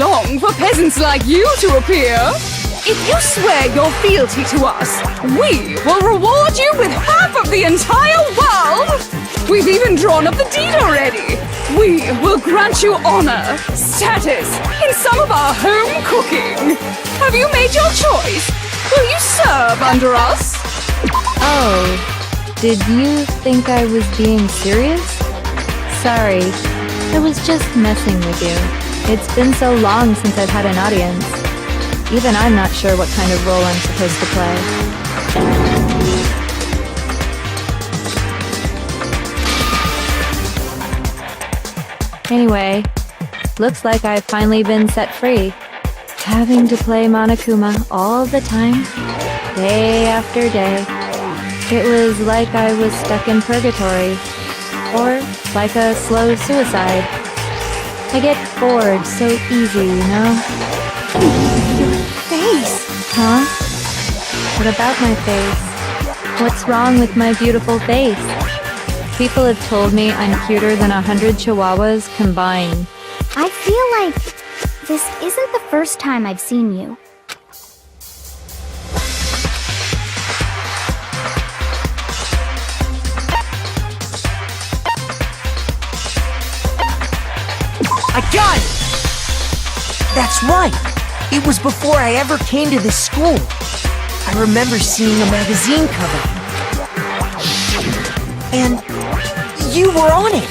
long for peasants like you to appear. If you swear your fealty to us, we will reward you with half of the entire world! We've even drawn up the deed already! We will grant you honor, status, in some of our home cooking! Have you made your choice? Will you serve under us? Oh, did you think I was being serious? Sorry, I was just messing with you. It's been so long since I've had an audience. Even I'm not sure what kind of role I'm supposed to play. Anyway, looks like I've finally been set free. Having to play Monokuma all the time, day after day. It was like I was stuck in purgatory. Or like a slow suicide. I get bored so easy, you know? Your face! Huh? What about my face? What's wrong with my beautiful face? People have told me I'm cuter than 100 chihuahuas combined. I feel like this isn't the first time I've seen you. I got it! That's right! It was before I ever came to this school. I remember seeing a magazine cover. And you were on it!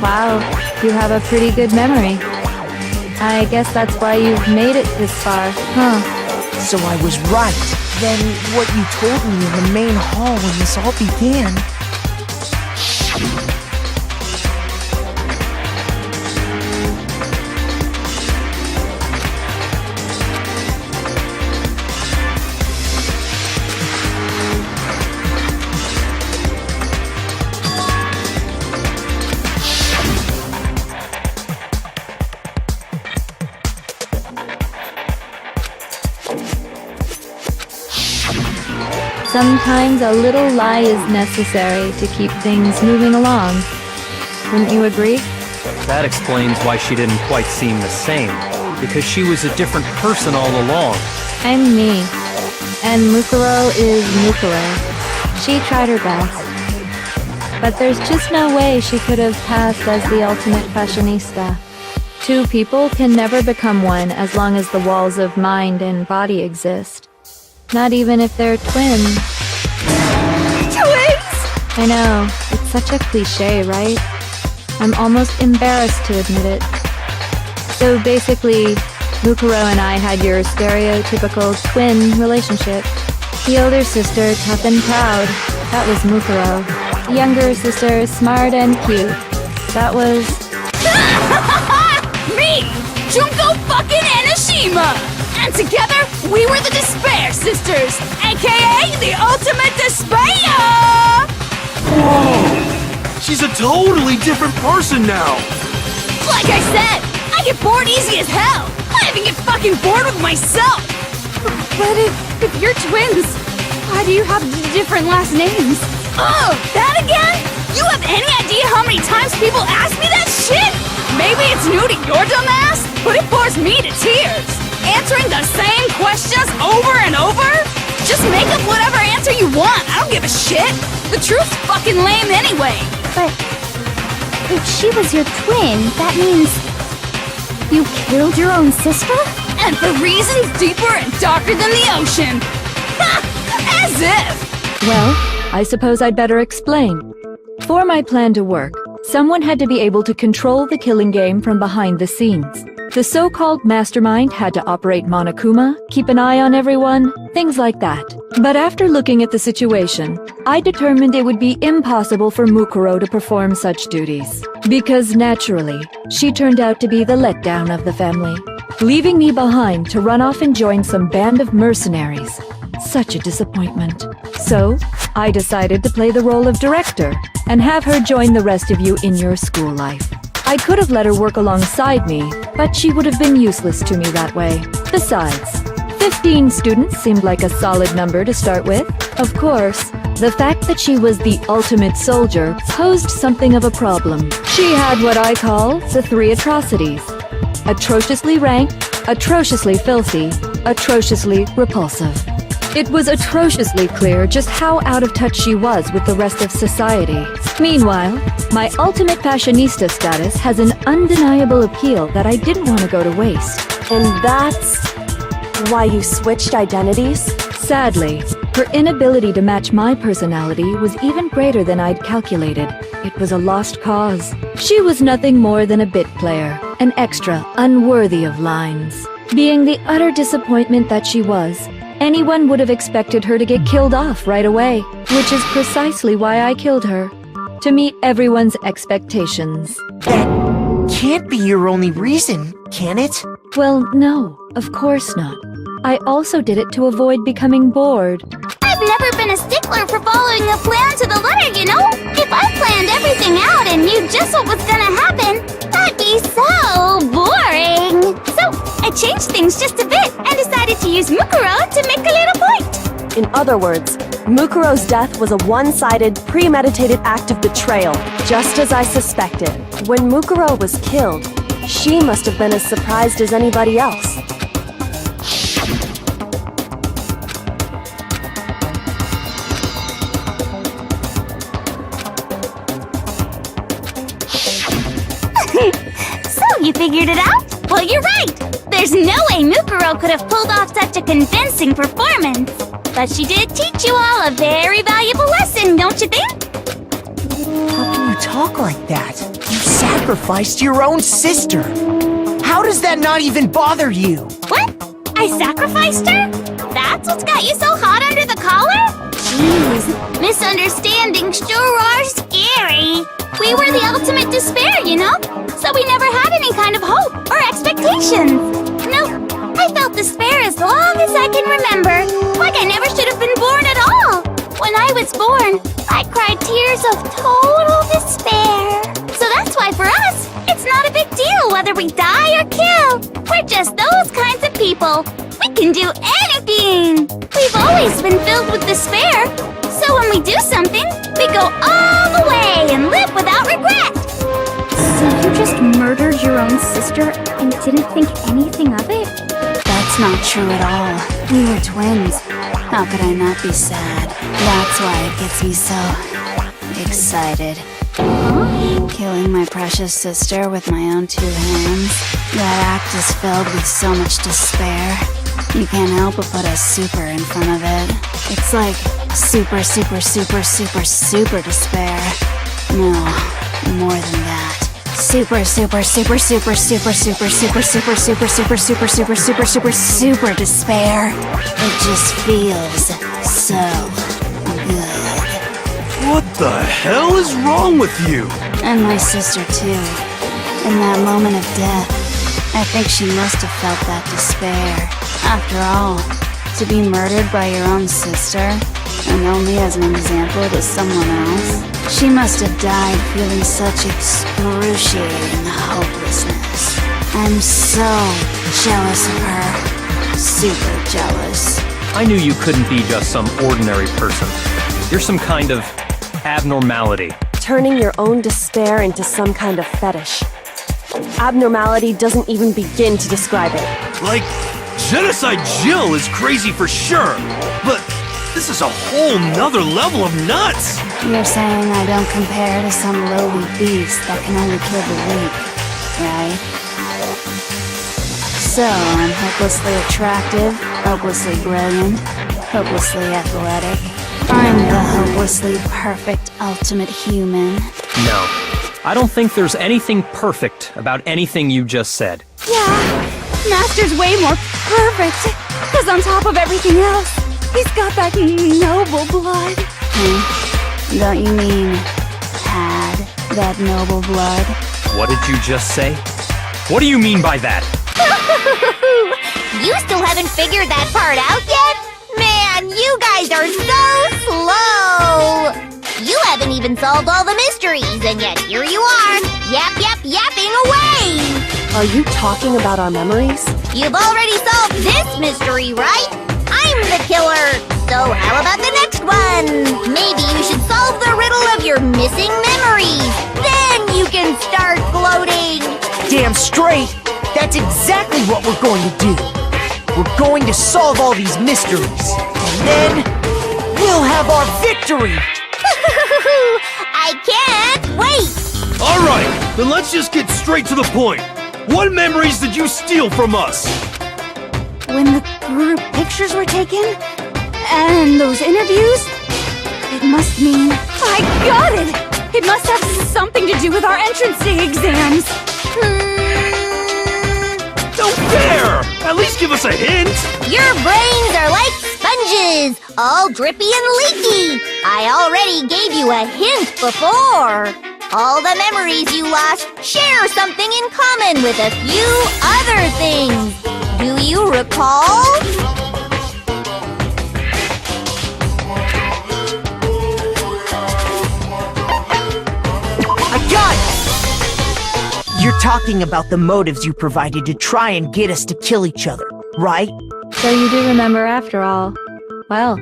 Wow, you have a pretty good memory. I guess that's why you've made it this far, huh? So I was right. Then what you told me in the main hall when this all began... Sometimes a little lie is necessary to keep things moving along. Wouldn't you agree? That explains why she didn't quite seem the same, because she was a different person all along. I'm me. And Mukuro is Mukuro. She tried her best. But there's just no way she could have passed as the ultimate fashionista. Two people can never become one as long as the walls of mind and body exist. Not even if they're twins. Twins? I know, it's such a cliche, right? I'm almost embarrassed to admit it. So basically, Mukuro and I had your stereotypical twin relationship. The older sister, tough and proud. That was Mukuro. The younger sister, smart and cute. That was... Me! Junko fucking Enoshima! And together, we were the Despair Sisters, aka the Ultimate Despair! Whoa! She's a totally different person now! Like I said, I get bored easy as hell! I even get fucking bored with myself! But if you're twins, why do you have different last names? Oh, that again? You have any idea how many times people ask me that shit? Maybe it's new to your dumb ass, but it bores me to tears. Answering the same questions over and over? Just make up whatever answer you want. I don't give a shit. The truth's fucking lame anyway. But if she was your twin, that means you killed your own sister? And for reasons deeper and darker than the ocean. Ha! As if. Well, I suppose I'd better explain. For my plan to work, someone had to be able to control the killing game from behind the scenes. The so-called mastermind had to operate Monokuma, keep an eye on everyone, things like that. But after looking at the situation, I determined it would be impossible for Mukuro to perform such duties. Because naturally, she turned out to be the letdown of the family, leaving me behind to run off and join some band of mercenaries. Such a disappointment. So, I decided to play the role of director and have her join the rest of you in your school life. I could have let her work alongside me, but she would have been useless to me that way. Besides, 15 students seemed like a solid number to start with. Of course, the fact that she was the ultimate soldier posed something of a problem. She had what I call the 3 atrocities. Atrociously rank, atrociously filthy, atrociously repulsive. It was atrociously clear just how out of touch she was with the rest of society. Meanwhile, my ultimate fashionista status has an undeniable appeal that I didn't want to go to waste. And that's why you switched identities? Sadly, her inability to match my personality was even greater than I'd calculated. It was a lost cause. She was nothing more than a bit player, an extra unworthy of lines. Being the utter disappointment that she was, anyone would have expected her to get killed off right away, which is precisely why I killed her. To meet everyone's expectations. That can't be your only reason, can it? Well, no, of course not. I also did it to avoid becoming bored. I've never been a stickler for following a plan to the letter, you know? If I planned everything out and knew just what was gonna happen, that'd be so boring. So I changed things just a bit and decided to use Mukuro to make a little point. In other words, Mukuro's death was a one-sided, premeditated act of betrayal, just as I suspected. When Mukuro was killed, she must have been as surprised as anybody else. So you figured it out? Well, you're right. There's no way Mukuro could have pulled off such a convincing performance. But she did teach you all a very valuable lesson, don't you think? How can you talk like that? You sacrificed your own sister. How does that not even bother you? What? I sacrificed her? That's what's got you so hot under the collar? Jeez, misunderstandings sure are scary. We were the ultimate despair, you know? So we never had any kind of hope or expectations. Nope, I felt despair as long as I can remember. Like I never should have been born at all. When I was born, I cried tears of total despair. So that's why for us, it's not a big deal whether we die or kill. We're just those kinds of people. We can do anything. We've always been filled with despair. So when we do something, we go all the way and live without regret. So you just murdered your own sister and didn't think anything of it? That's not true at all. We were twins. How could I not be sad? That's why it gets me so excited. Killing my precious sister with my own two hands. That act is filled with so much despair. You can't help but put a super in front of it. It's like super, super, super, super, super despair. No, more than that. Super, super, super, super, super, super, super, super, super, super, super, super, super, super, super despair. It just feels so good. What the hell is wrong with you? And my sister too. In that moment of death, I think she must have felt that despair. After all, to be murdered by your own sister, and only as an example to someone else, she must have died feeling such excruciating hopelessness. I'm so jealous of her. Super jealous. I knew you couldn't be just some ordinary person. You're some kind of abnormality. Turning your own despair into some kind of fetish. Abnormality doesn't even begin to describe it. Like, Genocide Jill is crazy for sure, but this is a whole nother level of nuts! You're saying I don't compare to some lowly beast that can only kill the weak, right? So, I'm hopelessly attractive, hopelessly brilliant, hopelessly athletic. I'm the hopelessly perfect ultimate human. No, I don't think there's anything perfect about anything you just said. Yeah, Master's way more perfect. Because on top of everything else, he's got that noble blood. Don't you mean had that noble blood? What did you just say? What do you mean by that? You still haven't figured that part out yet? Man, you guys are so slow! You haven't even solved all the mysteries, and yet here you are, yapping away! Are you talking about our memories? You've already solved this mystery, right? I'm the killer! So how about the next one? Maybe you should solve the riddle of your missing memories. Then you can start gloating! Damn straight! That's exactly what we're going to do. We're going to solve all these mysteries. And then, we'll have our victory! I can't wait! Alright, then let's just get straight to the point. What memories did you steal from us? When the group pictures were taken? And those interviews? It must mean... I got it! It must have something to do with our entrance exams. No fair! At least give us a hint! Your brains are like sponges, all drippy and leaky. I already gave you a hint before. All the memories you lost share something in common with a few other things. Do you recall? I got it! You're talking about the motives you provided to try and get us to kill each other, right? So you do remember after all. Well,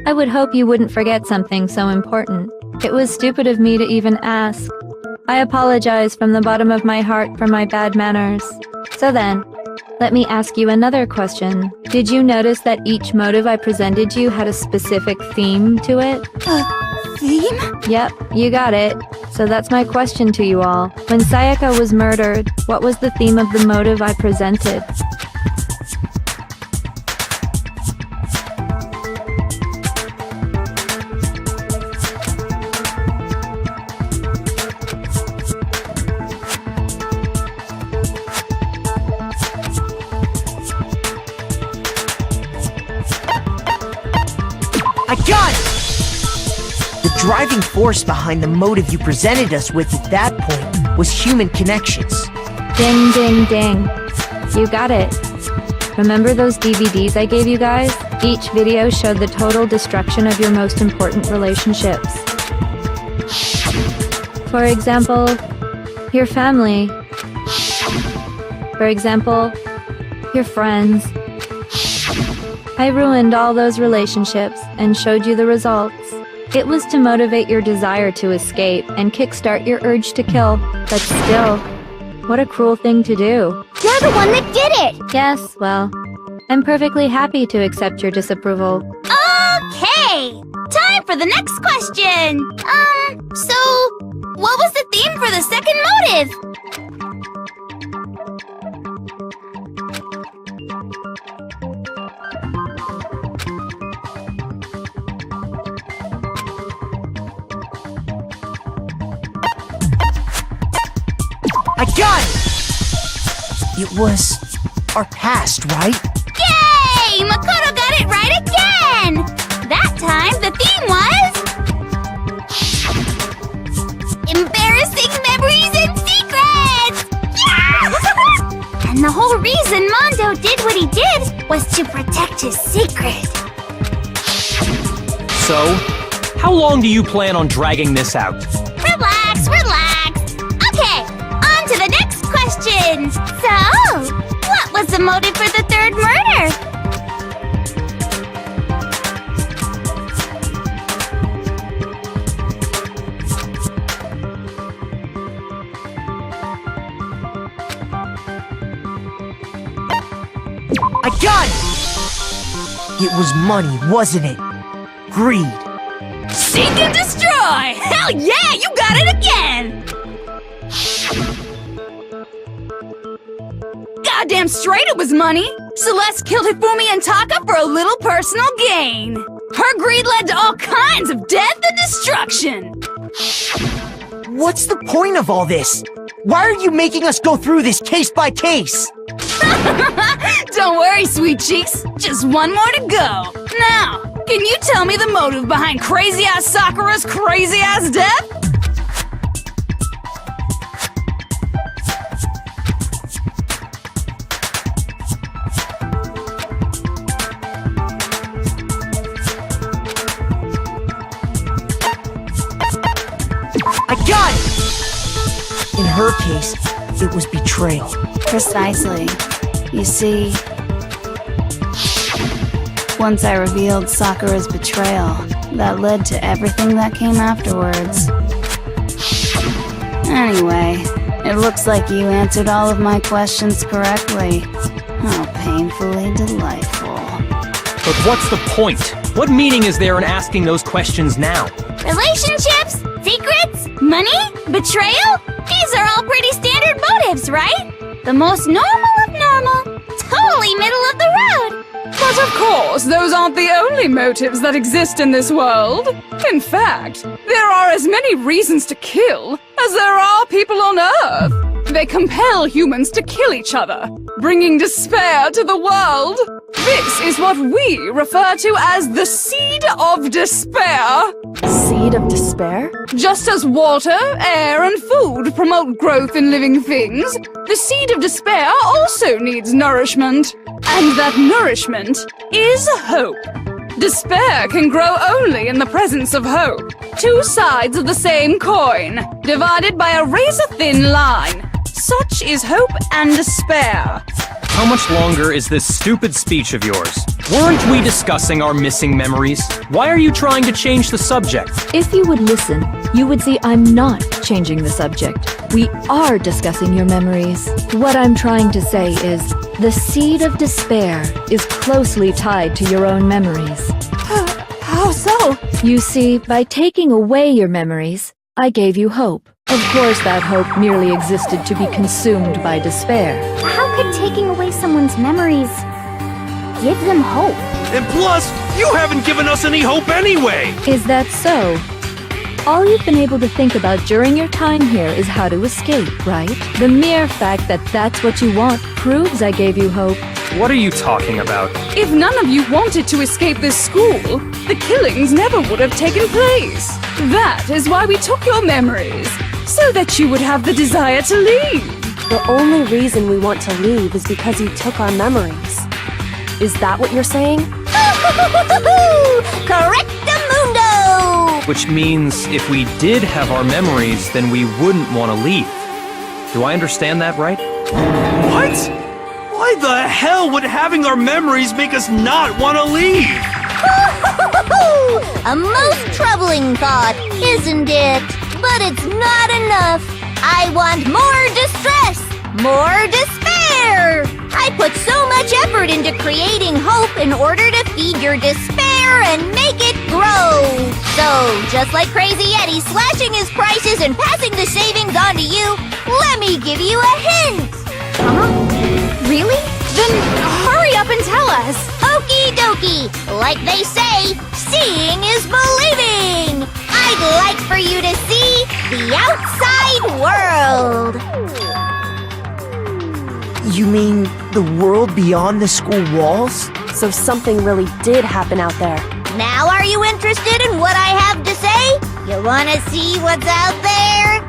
I would hope you wouldn't forget something so important. It was stupid of me to even ask. I apologize from the bottom of my heart for my bad manners. So then, let me ask you another question. Did you notice that each motive I presented you had a specific theme to it? Theme? Yep, you got it. So that's my question to you all. When Sayaka was murdered, what was the theme of the motive I presented? I got it! The driving force behind the motive you presented us with at that point was human connections. Ding, ding, ding. You got it. Remember those DVDs I gave you guys? Each video showed the total destruction of your most important relationships. For example, your family. For example, your friends. I ruined all those relationships and showed you the results. It was to motivate your desire to escape and kickstart your urge to kill. But still, what a cruel thing to do. You're the one that did it! Yes, well, I'm perfectly happy to accept your disapproval. Okay! Time for the next question! So, what was the theme for the second motive? I got it! It was our past, right? Yay! Makoto got it right again! That time, the theme was... embarrassing memories and secrets! Yeah! And the whole reason Mondo did what he did was to protect his secret. So, how long do you plan on dragging this out? Relax, relax. Okay, on to the next question. So, what was the motive for the third murder? I got it! It was money, wasn't it? Greed. Seek and destroy! Hell yeah, you got it again! Goddamn straight it was money! Celeste killed Hifumi and Taka for a little personal gain. Her greed led to all kinds of death and destruction. What's the point of all this? Why are you making us go through this case by case? Don't worry, sweet cheeks. Just one more to go. Now, can you tell me the motive behind crazy-ass Sakura's crazy-ass death? I got it! In her case, it was betrayal. Precisely. You see, once I revealed Sakura's betrayal, that led to everything that came afterwards. Anyway, It looks like you answered all of my questions correctly. How painfully delightful. But what's the point? What meaning is there in asking those questions now? Relationships? Secrets? Money? Betrayal? These are all pretty standard motives, right? The most normal of normal. Totally middle of the road. But of course, those aren't the only motives that exist in this world. In fact, there are as many reasons to kill as there are people on Earth. They compel humans to kill each other, bringing despair to the world. This is what we refer to as the seed of despair. Seed of despair? Just as water, air, and food promote growth in living things, the seed of despair also needs nourishment. And that nourishment is hope. Despair can grow only in the presence of hope. Two sides of the same coin, divided by a razor-thin line. Such is hope and despair. How much longer is this stupid speech of yours? Weren't we discussing our missing memories? Why are you trying to change the subject? If you would listen, you would see I'm not changing the subject. We are discussing your memories. What I'm trying to say is, the seed of despair is closely tied to your own memories. How so? You see, by taking away your memories, I gave you hope. Of course, that hope merely existed to be consumed by despair. How could taking away someone's memories give them hope? And plus, you haven't given us any hope anyway! Is that so? All you've been able to think about during your time here is how to escape, right? The mere fact that that's what you want proves I gave you hope. What are you talking about? If none of you wanted to escape this school, the killings never would have taken place. That is why we took your memories, so that you would have the desire to leave. The only reason we want to leave is because you took our memories. Is that what you're saying? Correctamundo! Which means if we did have our memories, then we wouldn't want to leave. Do I understand that right? What? Why the hell would having our memories make us not want to leave? A most troubling thought, isn't it? But it's not enough. I want more distress, more despair. I put so much effort into creating hope in order to feed your despair and make it grow. So, just like Crazy Eddie slashing his prices and passing the savings on to you, let me give you a hint. Huh? Really? Then hurry up and tell us. Okie dokie. Like they say, seeing is believing. I'd like for you to see the outside world. You mean the world beyond the school walls? So something really did happen out there. Now are you interested in what I have to say? You wanna see what's out there?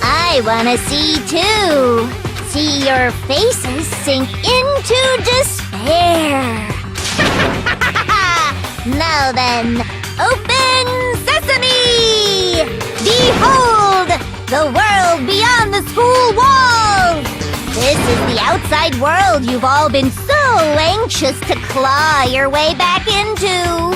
I wanna see too. See your faces sink into despair. Now then, open sesame! Behold, the world beyond the school walls! This is the outside world you've all been so anxious to claw your way back into.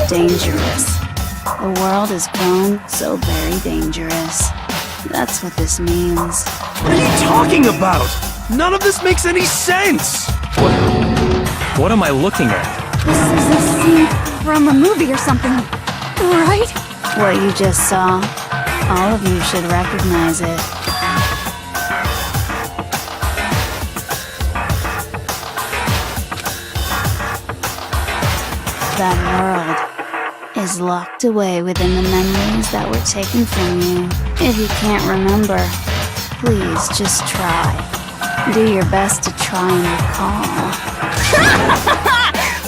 Dangerous. The world has grown so very dangerous. That's what this means. What are you talking about? None of this makes any sense! What am I looking at? This is a scene from a movie or something, right? What you just saw, all of you should recognize it. That world is locked away within the memories that were taken from you. If you can't remember, please just try. Do your best to try and recall.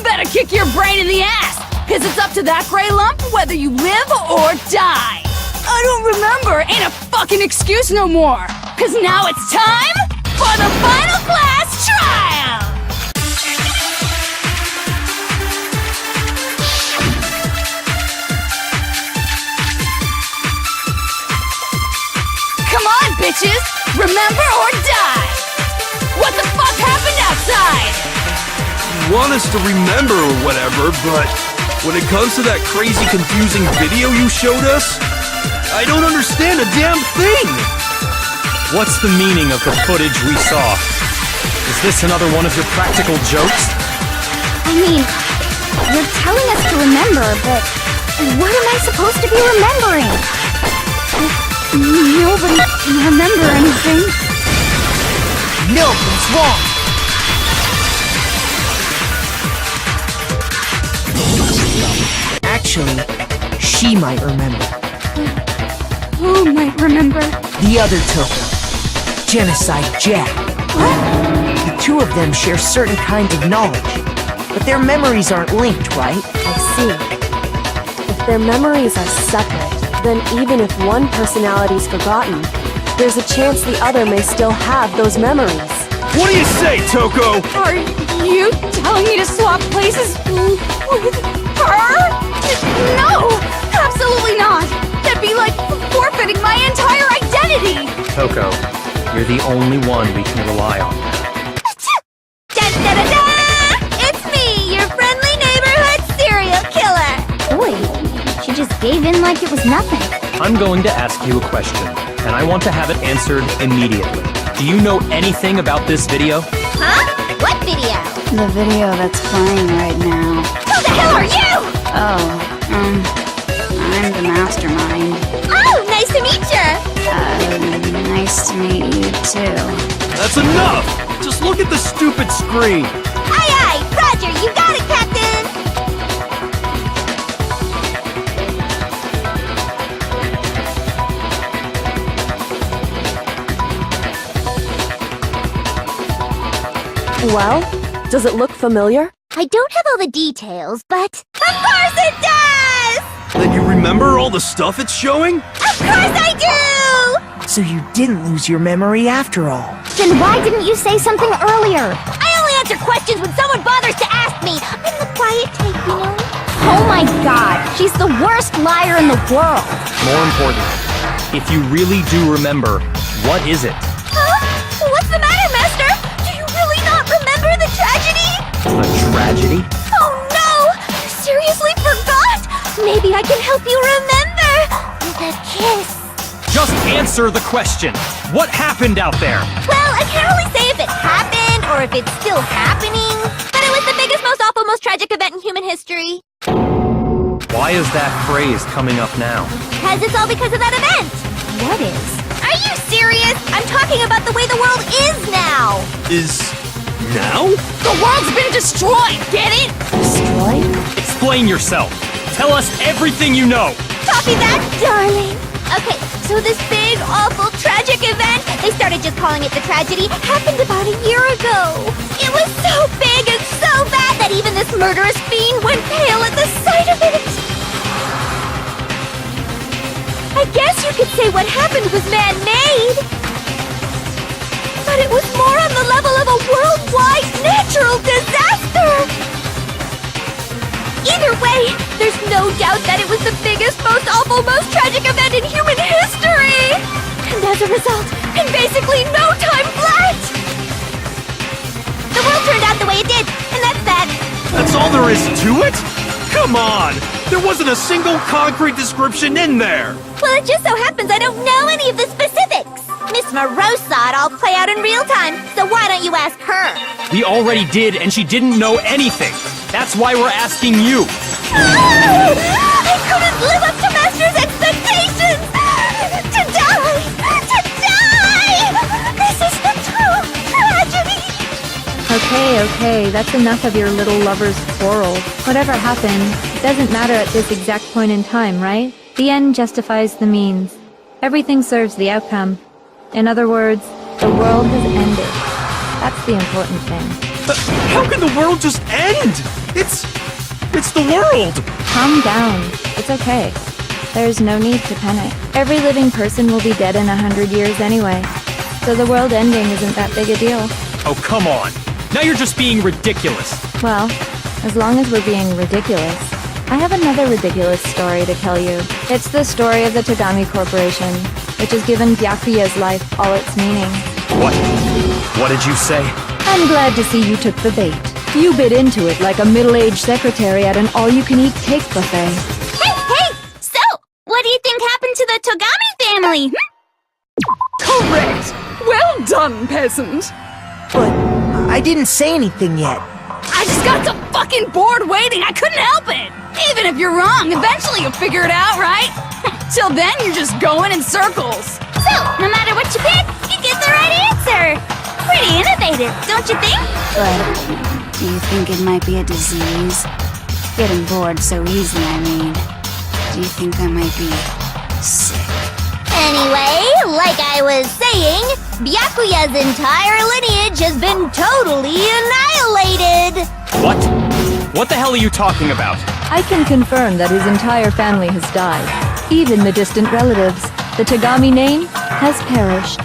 Better kick your brain in the ass, because it's up to that gray lump whether you live or die. I don't remember. Ain't a fucking excuse no more! Cause now it's time for the final class trial! Come on, bitches! Remember or die! What the fuck happened outside? You want us to remember or whatever, but when it comes to that crazy confusing video you showed us, I don't understand a damn thing! What's the meaning of the footage we saw? Is this another one of your practical jokes? I mean, you're telling us to remember, but what am I supposed to be remembering? Nobody can remember anything. Milton's wrong! Actually, she might remember. Who might remember? The other Toko. Genocide Jack. The two of them share certain kinds of knowledge, but their memories aren't linked, right? I see. If their memories are separate, then even if one personality's forgotten, there's a chance the other may still have those memories. What do you say, Toko? Are you telling me to swap places with her? No! Absolutely not! That'd be like forfeiting my entire identity! Toko, you're the only one we can rely on. Da-da-da-da! It's me, your friendly neighborhood serial killer! Boy, she just gave in like it was nothing. I'm going to ask you a question, and I want to have it answered immediately. Do you know anything about this video? Huh? What video? The video that's playing right now. Who the hell are you? Oh, I'm the mastermind. Oh, nice to meet you! Nice to meet you too. That's enough! Just look at the stupid screen! Aye aye, Roger, you got it, Captain! Well, does it look familiar? I don't have all the details, but... Of course it does! Then you remember all the stuff it's showing? Of course I do! So you didn't lose your memory after all. Then why didn't you say something earlier? I only answer questions when someone bothers to ask me. I'm the quiet type, you know? Oh my god, she's the worst liar in the world. More important, if you really do remember, what is it? Huh? What's the matter, Master? Do you really not remember the tragedy? A tragedy? Oh no! You seriously forgot? Maybe I can help you remember with a kiss. Just answer the question. What happened out there? Well, I can't really say if it happened or if it's still happening, but it was the biggest, most awful, most tragic event in human history. Why is that phrase coming up now? Because it's all because of that event. What is? Are you serious? I'm talking about the way the world is now. Is... now? The world's been destroyed, get it? Destroyed? Explain yourself. Tell us everything you know. Copy that, darling. Okay, so this big, awful, tragic event, they started just calling it the tragedy, happened about a year ago. It was so big and so bad that even this murderous fiend went pale at the sight of it. I guess you could say what happened was man-made. But it was more on the level of a worldwide natural disaster. Either way, there's no doubt that it was the biggest, most awful, most tragic event in human history! And as a result, in basically no time flat! The world turned out the way it did, and that's that. That's all there is to it? Come on! There wasn't a single concrete description in there! Well, it just so happens I don't know any of the specifics. Miss Morose saw it all play out in real time, so why don't you ask her? We already did, and she didn't know anything. That's why we're asking you. I couldn't live up to Master's expectations! To die! To die! This is the true tragedy! Okay, that's enough of your little lover's quarrel. Whatever happened, it doesn't matter at this exact point in time, right? The end justifies the means. Everything serves the outcome. In other words, the world has ended. That's the important thing. How can the world just end? It's the world! Calm down. It's okay. There's no need to panic. Every living person will be dead in 100 years anyway. So the world ending isn't that big a deal. Oh, come on. Now you're just being ridiculous. Well, as long as we're being ridiculous. I have another ridiculous story to tell you. It's the story of the Togami Corporation, which has given Byakuya's life all its meaning. What? What did you say? I'm glad to see you took the bait. You bit into it like a middle-aged secretary at an all-you-can-eat cake buffet. Hey! So, what do you think happened to the Togami family? Correct! Well done, peasant! But I didn't say anything yet. I just got so fucking bored waiting, I couldn't help it! Even if you're wrong, eventually you'll figure it out, right? Till then, you're just going in circles. So, no matter what you pick, you get the right answer! Pretty innovative, don't you think? But do you think it might be a disease? Getting bored so easy, I mean. Do you think I might be sick? Anyway, like I was saying, Byakuya's entire lineage has been totally annihilated! What? What the hell are you talking about? I can confirm that his entire family has died. Even the distant relatives. The Togami name has perished.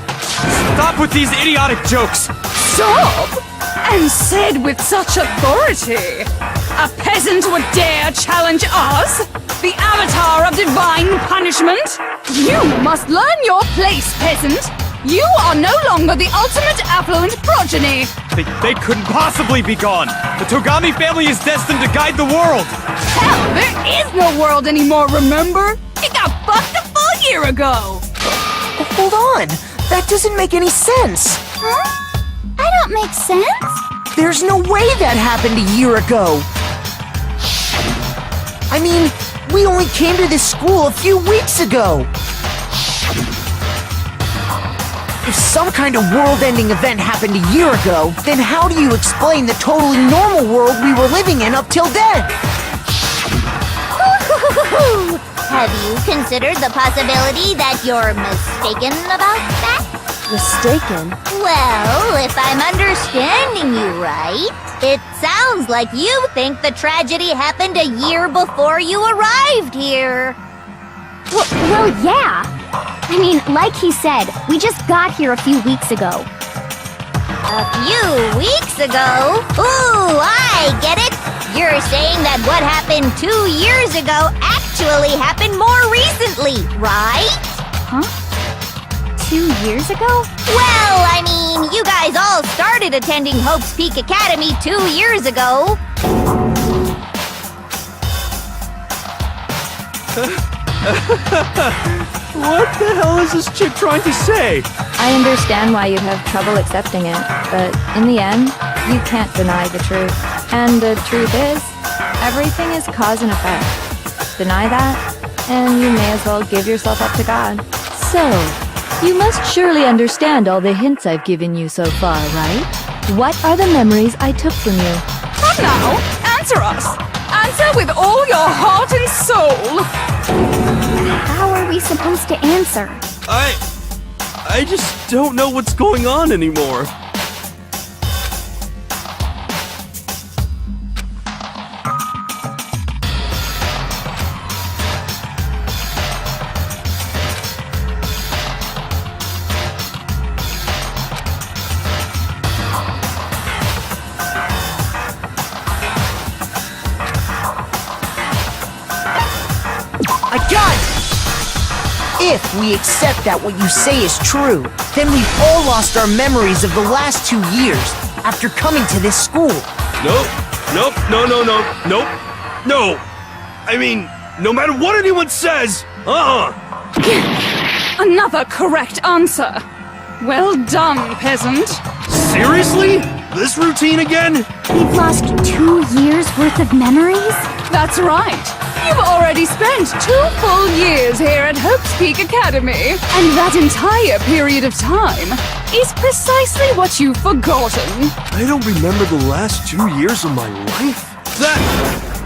Stop with these idiotic jokes! Stop! And said with such authority! A peasant would dare challenge us? The avatar of divine punishment? You must learn your place, peasant! You are no longer the ultimate affluent progeny! They couldn't possibly be gone! The Togami family is destined to guide the world! Hell, there is no world anymore, remember? It got fucked a full year ago! Hold on! That doesn't make any sense! Huh? I don't make sense? There's no way that happened a year ago! I mean, we only came to this school a few weeks ago! If some kind of world-ending event happened a year ago, then how do you explain the totally normal world we were living in up till then? Have you considered the possibility that you're mistaken about that? Mistaken? Well, if I'm understanding you right, it sounds like you think the tragedy happened a year before you arrived here. Well, yeah. I mean, like he said, we just got here a few weeks ago. A few weeks ago? Ooh, I get it! You're saying that what happened 2 years ago actually happened more recently, right? Huh? 2 years ago? Well, I mean, you guys all started attending Hope's Peak Academy 2 years ago. What the hell is this chick trying to say? I understand why you have trouble accepting it, but in the end, you can't deny the truth. And the truth is, everything is cause and effect. Deny that, and you may as well give yourself up to God. So, you must surely understand all the hints I've given you so far, right? What are the memories I took from you? Come now, answer us! Answer with all your heart and soul! How are we supposed to answer? I just don't know what's going on anymore. I got it! If we accept that what you say is true, then we've all lost our memories of the last 2 years after coming to this school. Nope. No. I mean, no matter what anyone says, Another correct answer. Well done, peasant. Seriously? This routine again? We've lost 2 years worth of memories? That's right. You've already spent 2 full years here at Hope's Peak Academy, and that entire period of time is precisely what you've forgotten. I don't remember the last 2 years of my life?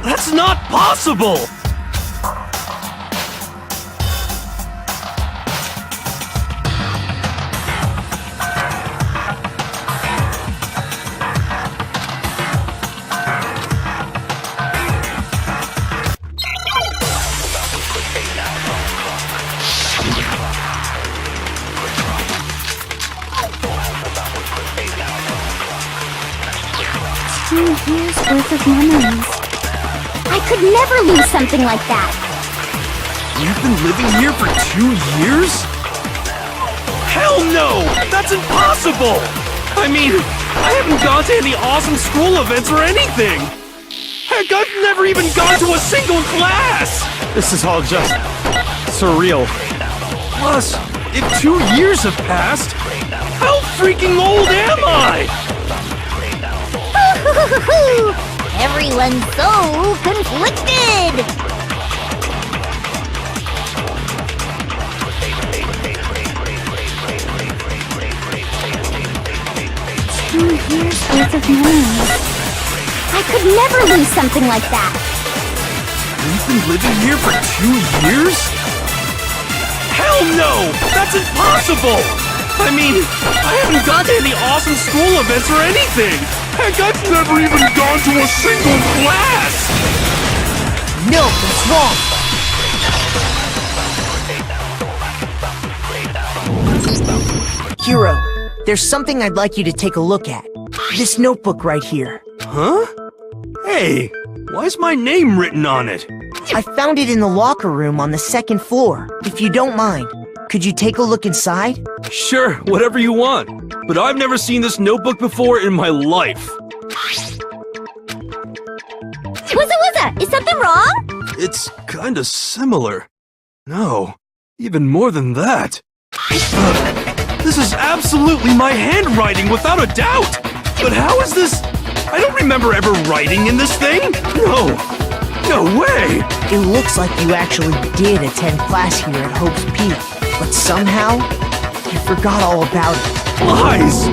That's not possible! 2 years worth of memories. I could never lose something like that. You've been living here for 2 years? Hell no! That's impossible! I mean, I haven't gone to any awesome school events or anything! Heck, I've never even gone to a single class! This is all just surreal. Plus, if 2 years have passed, how freaking old am I? Everyone's so conflicted! 2 years worth of memories. I could never lose something like that. You've been living here for 2 years? Hell no! That's impossible! I mean, I haven't gone to any awesome school events or anything! Heck, I've never even gone to a single class! No, that's wrong! Hero, there's something I'd like you to take a look at. This notebook right here. Huh? Hey, why's my name written on it? I found it in the locker room on the 2nd floor. If you don't mind, could you take a look inside? Sure, whatever you want. But I've never seen this notebook before in my life. Wuzza, is something wrong? It's kinda similar. No, even more than that. This is absolutely my handwriting, without a doubt! But how is this? I don't remember ever writing in this thing! No way! It looks like you actually did attend class here at Hope's Peak, but somehow, you forgot all about it. Lies!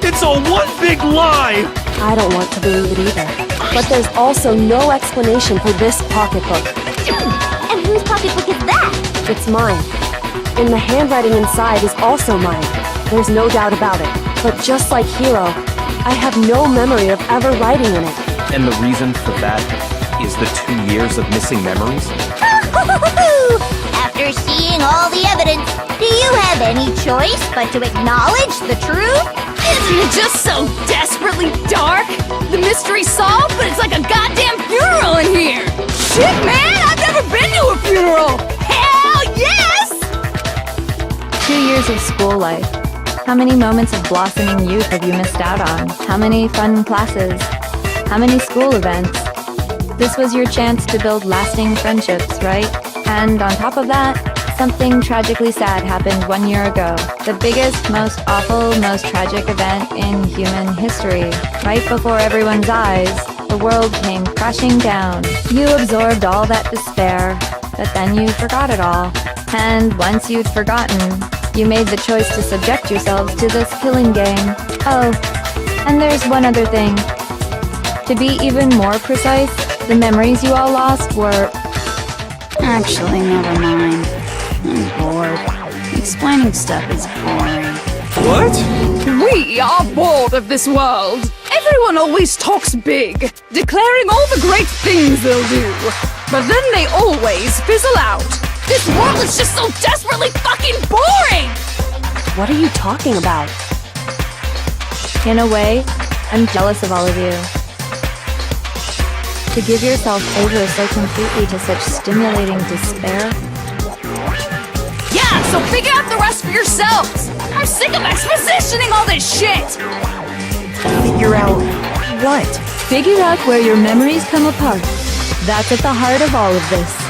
It's all one big lie! I don't want to believe it either. But there's also no explanation for this pocketbook. And whose pocketbook is that? It's mine. And the handwriting inside is also mine. There's no doubt about it. But just like Hero, I have no memory of ever writing in it. And the reason for that is the 2 years of missing memories? After seeing all the evidence, do you have any choice but to acknowledge the truth? Isn't it just so desperately dark? The mystery's solved, but it's like a goddamn funeral in here! Shit, man! I've never been to a funeral! Hell yes! 2 years of school life. How many moments of blossoming youth have you missed out on? How many fun classes? How many school events? This was your chance to build lasting friendships, right? And on top of that, something tragically sad happened 1 year ago. The biggest, most awful, most tragic event in human history. Right before everyone's eyes, the world came crashing down. You absorbed all that despair, but then you forgot it all. And once you'd forgotten, you made the choice to subject yourselves to this killing game. Oh, and there's one other thing. To be even more precise, the memories you all lost were... Actually, never mind. I'm bored. Explaining stuff is boring. What? We are bored of this world. Everyone always talks big, declaring all the great things they'll do. But then they always fizzle out. This world is just so desperately fucking boring! What are you talking about? In a way, I'm jealous of all of you. To give yourself over so completely to such stimulating despair. Yeah, so figure out the rest for yourselves! I'm sick of expositioning all this shit! Figure out what? Figure out where your memories come apart. That's at the heart of all of this.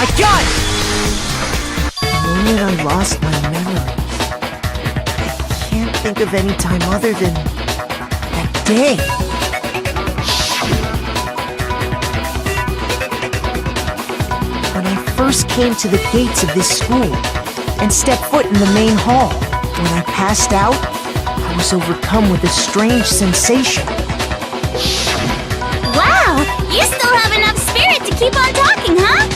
I got it! The moment I lost my memories, I can't think of any time other than that day. When I first came to the gates of this school and stepped foot in the main hall, when I passed out, I was overcome with a strange sensation. Wow, you still have enough spirit to keep on talking, huh?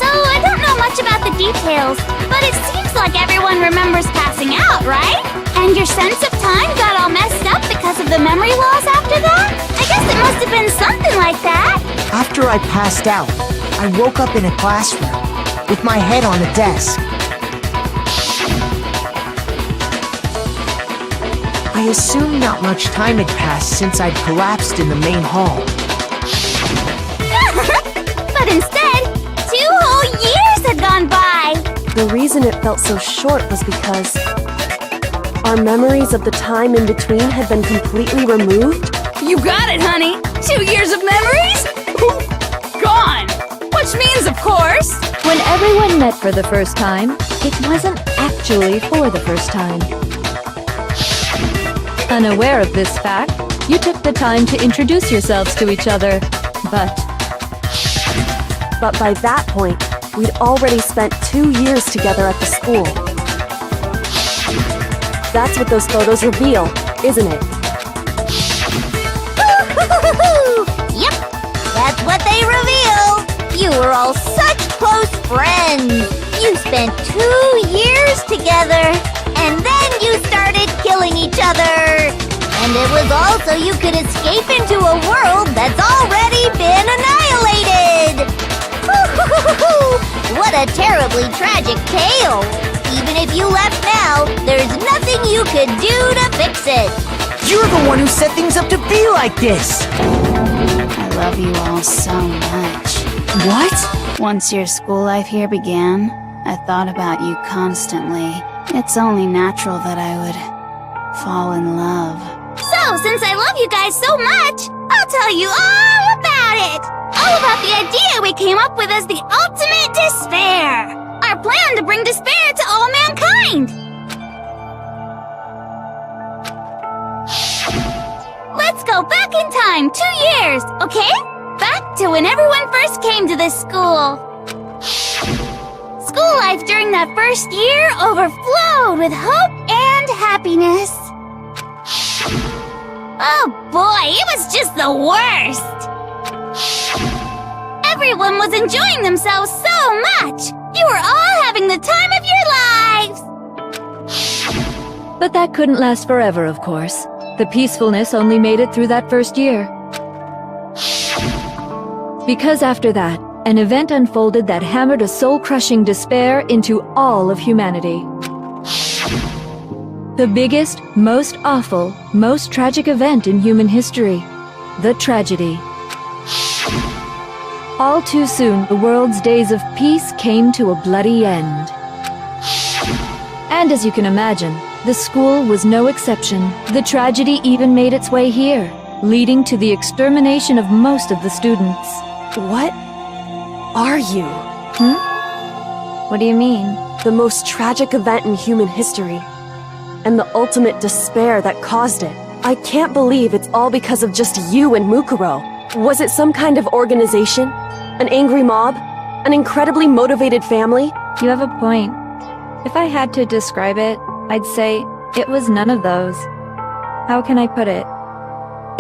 So I don't know much about the details, but it seems like everyone remembers passing out, right? And your sense of time got all messed up because of the memory loss after that? I guess guess it must have been something like that. After I passed out, I woke up in a classroom with my head on a desk. I assumed not much time had passed since I'd collapsed in the main hall. But instead, 2 whole years had gone by. The reason it felt so short was because our memories of the time in between had been completely removed. You got it, honey. 2 years of memories? Poof, gone. Which means, of course... When everyone met for the first time, it wasn't actually for the first time. Unaware of this fact, you took the time to introduce yourselves to each other, But by that point, we'd already spent 2 years together at the school. That's what those photos reveal, isn't it? Yep, that's what they reveal. You were all such close friends. You spent 2 years together, and then you started killing each other. And it was all so you could escape into a world that's already been annihilated. What a terribly tragic tale. Even if you left now, there's nothing you could do to fix it. You're the one who set things up to be like this! I love you all so much. What? Once your school life here began, I thought about you constantly. It's only natural that I would fall in love. So, since I love you guys so much, I'll tell you all about it. All about the idea we came up with as the ultimate despair. Our plan to bring despair to all mankind. Let's go back in time 2 years, okay? Back to when everyone first came to this school. School life during that first year overflowed with hope and happiness. Oh boy, it was just the worst! Everyone was enjoying themselves so much! You were all having the time of your lives! But that couldn't last forever, of course. The peacefulness only made it through that first year. Because after that, an event unfolded that hammered a soul-crushing despair into all of humanity. The biggest, most awful, most tragic event in human history. The tragedy. All too soon, the world's days of peace came to a bloody end. And as you can imagine, the school was no exception. The tragedy even made its way here, leading to the extermination of most of the students. What are you? What do you mean? The most tragic event in human history. And the ultimate despair that caused it. I can't believe it's all because of just you and Mukuro. Was it some kind of organization? An angry mob? An incredibly motivated family? You have a point. If I had to describe it, I'd say it was none of those. How can I put it?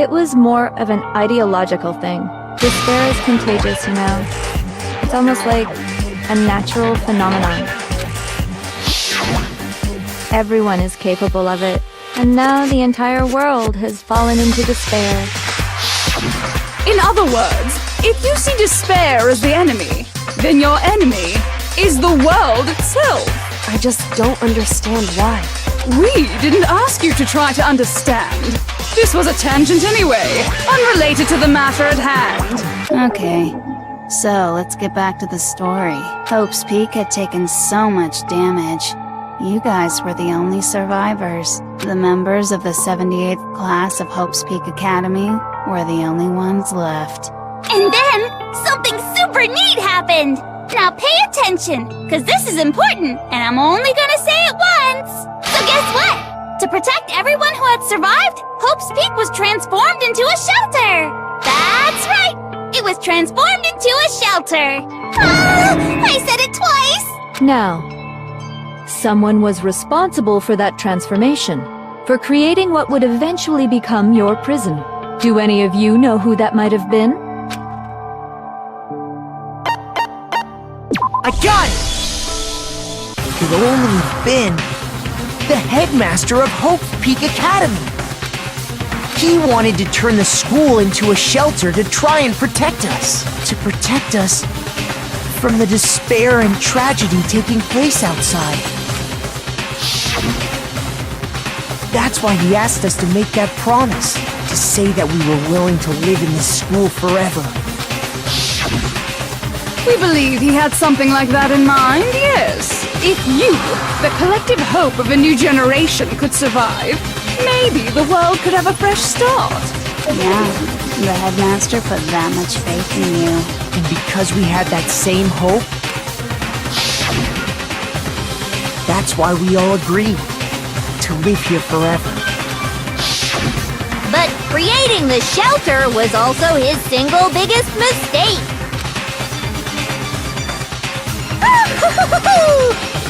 It was more of an ideological thing. Despair is contagious, you know. It's almost like a natural phenomenon. Everyone is capable of it, and now the entire world has fallen into despair. In other words, if you see despair as the enemy, then your enemy is the world itself. I just don't understand why. We didn't ask you to try to understand. This was a tangent anyway, unrelated to the matter at hand. Okay, so let's get back to the story. Hope's Peak had taken so much damage. You guys were the only survivors. The members of the 78th class of Hope's Peak Academy were the only ones left. And then, something super neat happened! Now pay attention, because this is important, and I'm only gonna say it once! So guess what? To protect everyone who had survived, Hope's Peak was transformed into a shelter! That's right! It was transformed into a shelter! Ah, I said it twice! Now, someone was responsible for that transformation, for creating what would eventually become your prison. Do any of you know who that might have been? I got it! It could only have been the headmaster of Hope's Peak Academy. He wanted to turn the school into a shelter to try and protect us. To protect us from the despair and tragedy taking place outside. That's why he asked us to make that promise. To say that we were willing to live in this school forever. We believe he had something like that in mind, yes. If you, the collective hope of a new generation, could survive, maybe the world could have a fresh start. Yeah, the headmaster put that much faith in you. And because we had that same hope, that's why we all agreed to live here forever. But creating the shelter was also his single biggest mistake.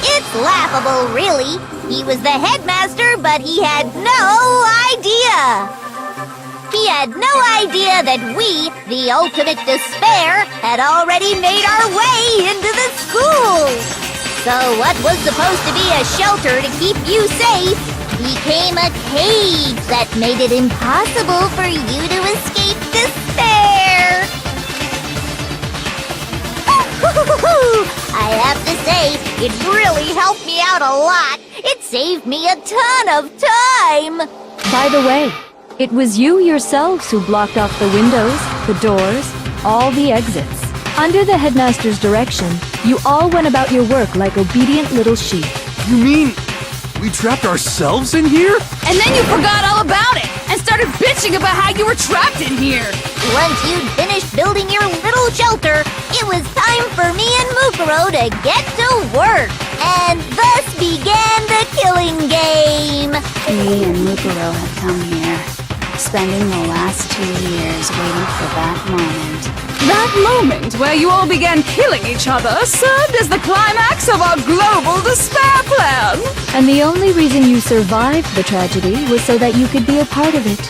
It's laughable, really. He was the headmaster, but he had no idea. He had no idea that we, the ultimate despair, had already made our way into the school. So what was supposed to be a shelter to keep you safe became a cage that made it impossible for you to escape despair. I have to say, it really helped me out a lot. It saved me a ton of time. By the way, it was you yourselves who blocked off the windows, the doors, all the exits. Under the headmaster's direction, you all went about your work like obedient little sheep. You mean we trapped ourselves in here? And then you forgot all about it and started bitching about how you were trapped in here. Once you'd finished building your little shelter, it was time for me and Mukuro to get to work. And thus began the killing game. Me and Mukuro had come here, spending the last 2 years waiting for that moment. That moment where you all began killing each other served as the climax of our global despair plan. And the only reason you survived the tragedy was so that you could be a part of it.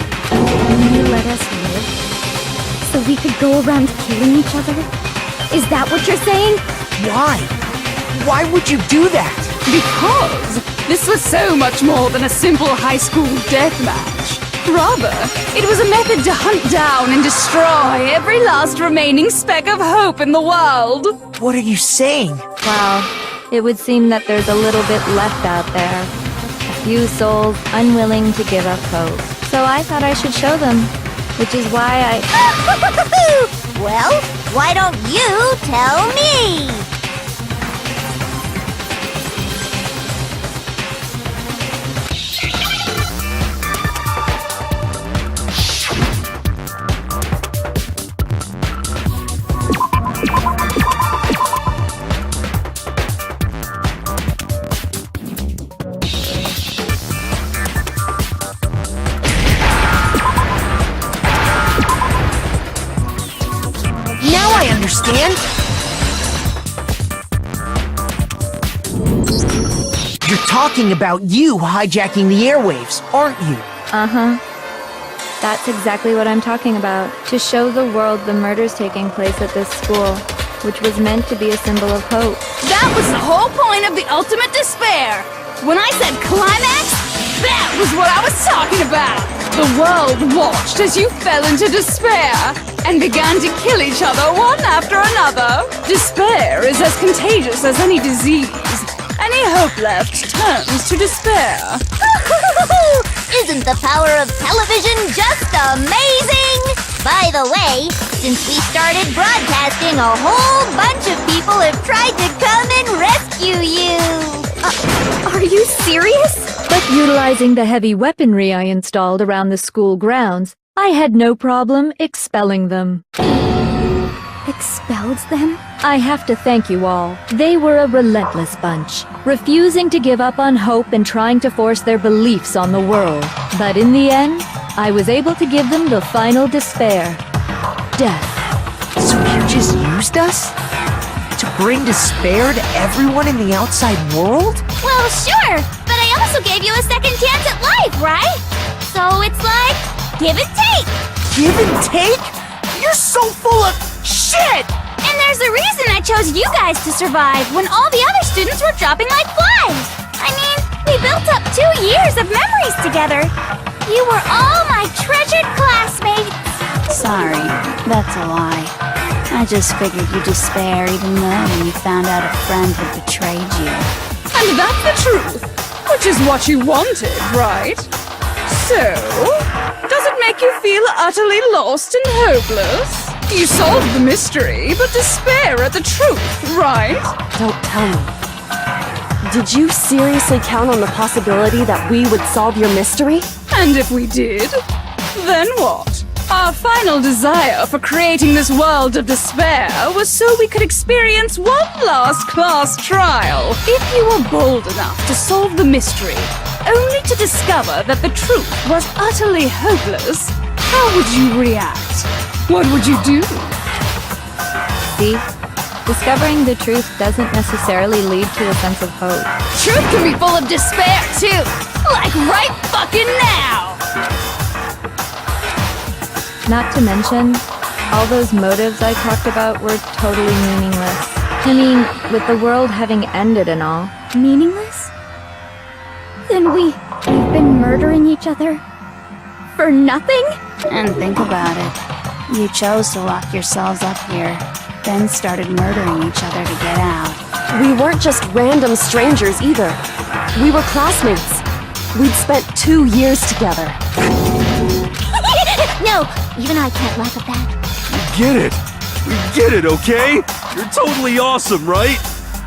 You let us live? So we could go around killing each other? Is that what you're saying? Why? Why would you do that? Because this was so much more than a simple high school deathmatch. Rather, it was a method to hunt down and destroy every last remaining speck of hope in the world. What are you saying? Well, it would seem that there's a little bit left out there. A few souls unwilling to give up hope. So I thought I should show them, which is why I... Well, why don't you tell me? I understand. You're talking about you hijacking the airwaves, aren't you? Uh-huh. That's exactly what I'm talking about. To show the world the murders taking place at this school, which was meant to be a symbol of hope. That was the whole point of the ultimate despair. When I said climax, that was what I was talking about. The world watched as you fell into despair and began to kill each other one after another. Despair is as contagious as any disease. Any hope left turns to despair. Isn't the power of television just amazing? By the way, since we started broadcasting, a whole bunch of people have tried to come and rescue you. Are you serious? But utilizing the heavy weaponry I installed around the school grounds, I had no problem expelling them. Expelled them? I have to thank you all. They were a relentless bunch, refusing to give up on hope and trying to force their beliefs on the world. But in the end, I was able to give them the final despair. Death. So you just used us? To bring despair to everyone in the outside world? Well, sure, but I also gave you a second chance at life, right? So it's like, give and take. Give and take? You're so full of shit! And there's a reason I chose you guys to survive when all the other students were dropping like flies. I mean, we built up 2 years of memories together. You were all my treasured classmates! Sorry, that's a lie. I just figured you'd despair even more when you found out a friend had betrayed you. And that's the truth, which is what you wanted, right? So, does it make you feel utterly lost and hopeless? You solved the mystery, but despair at the truth, right? Don't tell me. Did you seriously count on the possibility that we would solve your mystery? And if we did, then what? Our final desire for creating this world of despair was so we could experience one last class trial. If you were bold enough to solve the mystery, only to discover that the truth was utterly hopeless, how would you react? What would you do? See? Discovering the truth doesn't necessarily lead to a sense of hope. Truth can be full of despair, too! Like right fucking now! Not to mention, all those motives I talked about were totally meaningless. I mean, with the world having ended and all. Meaningless? Then we've been murdering each other? For nothing? And think about it. You chose to lock yourselves up here, then started murdering each other to get out. We weren't just random strangers either. We were classmates. We'd spent 2 years together. No, even I can't laugh at that. Get it! We get it, okay? You're totally awesome, right?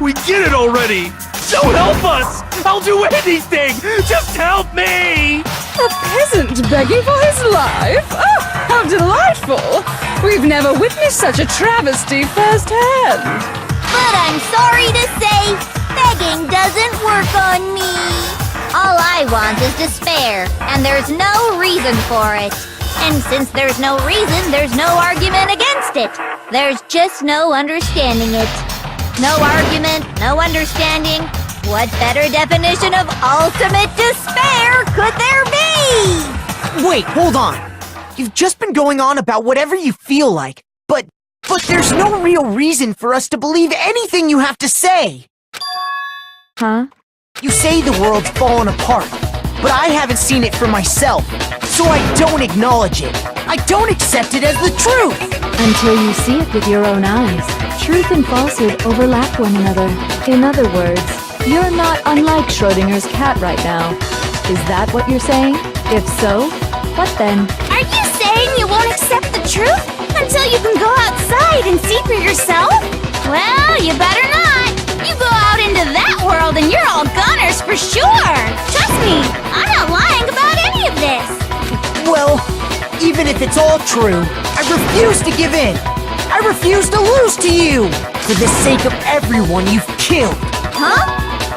We get it already! So help us! I'll do anything! Just help me! A peasant begging for his life? Oh, how delightful! We've never witnessed such a travesty firsthand. But I'm sorry to say, begging doesn't work on me. All I want is despair, and there's no reason for it. And since there's no reason, there's no argument against it. There's just no understanding it. No argument, no understanding. What better definition of ultimate despair could there be? Wait, hold on. You've just been going on about whatever you feel like, but there's no real reason for us to believe anything you have to say. Huh? You say the world's fallen apart, but I haven't seen it for myself, so I don't acknowledge it. I don't accept it as the truth. Until you see it with your own eyes. Truth and falsehood overlap one another. In other words, you're not unlike Schrodinger's cat right now. Is that what you're saying? If so, what then? Are you saying you won't accept the truth until you can go outside and see for yourself? Well, you better not. You go out into that world and you're all goners for sure. Trust me, I'm not lying about any of this. Well, even if it's all true, I refuse to give in. I refuse to lose to you. For the sake of everyone you've killed. Huh?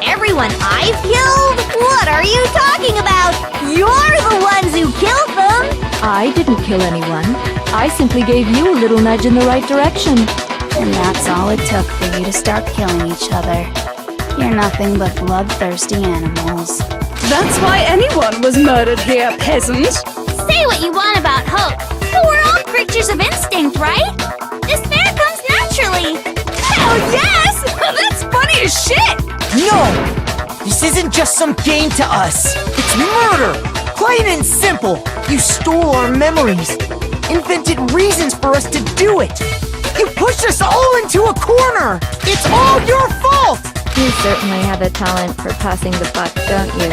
Everyone I've killed? What are you talking about? You're the ones who killed them! I didn't kill anyone. I simply gave you a little nudge in the right direction. And that's all it took for you to start killing each other. You're nothing but bloodthirsty animals. That's why anyone was murdered here, peasant. Say what you want about hope, but we're all creatures of instinct, right? Despair comes naturally. Hell yes! That's funny as shit! No! This isn't just some game to us. It's murder! Plain and simple. You stole our memories. Invented reasons for us to do it. You pushed us all into a corner. It's all your fault! You certainly have a talent for passing the buck, don't you?